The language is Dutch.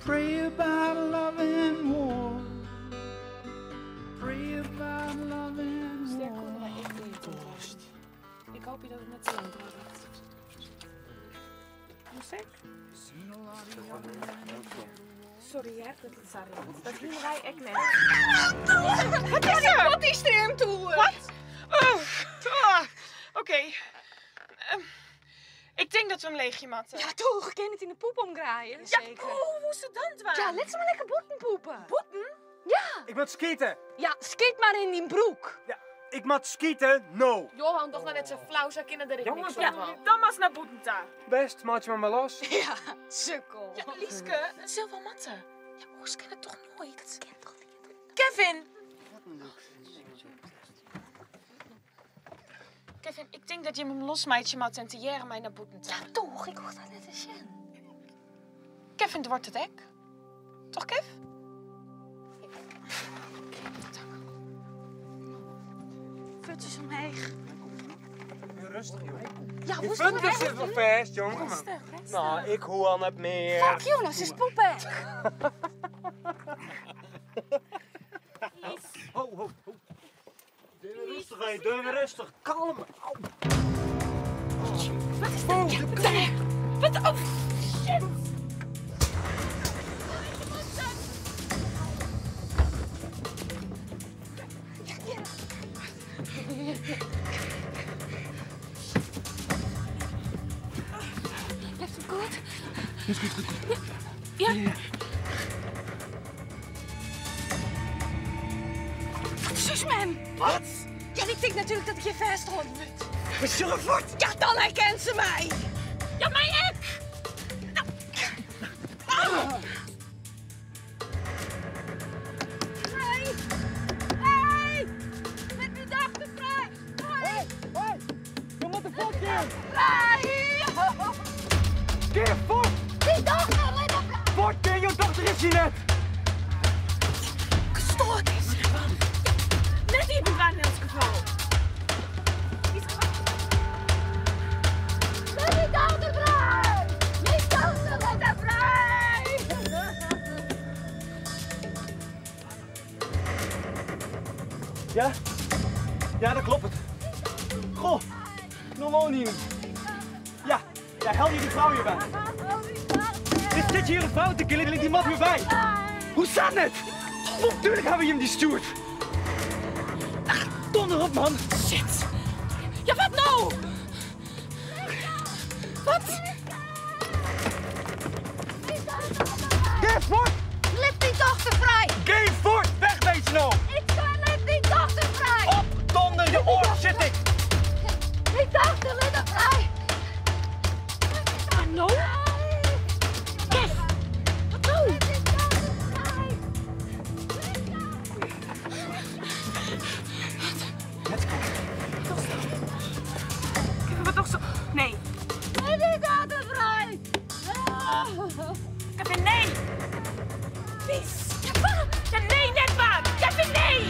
Pray about love and war. Pray about love and war. Ik hoop je dat het net zo lang doorgaat. Muziek? Sorry, hè, dat het sarre. Dat doen wij echt net. Wat is er? Wat is er hem toe? Wat? Oké. Ik denk dat we hem leegje matten. Ja, toch? Ik kan het in de poep omgraaien. Ja, Zeker. hoe moest het dan dwaan? Ja, laat ze maar lekker botten poepen. Botten? Ja. Ik moet skieten. Ja, schiet maar in die broek. Ja, ik moet skieten, no. Johan, toch net zo flauw, zou kinderen dat ik Jongens, niks van. Dan was naar Boetenta. Best, maak je maar los. Ja, sukkel. Ja, Lieske, het is wel matten. Ja, Oes kent het toch nooit? Dat kent toch niet? Kevin! Kevin, ik denk dat je hem losmaait, je mat en te jaren mij naar Boetenta. Ja, toch? Ik hoor dat net eens in. Kevin, het wordt het hek. Toch, Kev? Futjes omheen. Rustig, jongen. Ja, Je hoe vindt het zit wel vast, jongen. Nou, ik hoor al net meer. Fuck Jonas, is poepek. Ho, ho, ho. Doe me rustig, hé. Doe me rustig. Kalm. Au. Wat is dit? Wat? Oh, shit. Heeft het goed? Is goed. Ja. Wat is zus, man? Wat? Ja, ik denk natuurlijk dat ik je vasthouden moet. Bezurford! Ja, dan herkent ze mij. Ja, mijn ek. Hey! Hey! Met die dachten vrij! Hey! Kom met de fok hier! Vrij! Keer, fok! Die dachten, let op! Fok, keer, je dochter is hier net! Gestoord is. Net die bedrijf in ons geval. Met die dachten vrij! Die dachten, let op vrij! Ja? Ja, dat klopt het. Goh, nog woon hier. Ja, help je die vrouw hierbij. Zit je hier een vrouw te killen, die mat weer bij. Hoe staat het? Natuurlijk hebben we hem die stuurt. Ach, donder op, man. Shit! Ja, wat nou? Wat? Geef voort! Let die dachten vrij! Geef voort! Wegwezen nou! Ik zei let die dachten vrij! Op, donder, je oor zit ik! Die dachten let vrij! Hallo? Kev! Wat nou? Wat toch zo... Nee. Die dachten vrij! Kevin, nee! Vies! Ja, waarom? Ja, nee, net waar! Kevin, nee!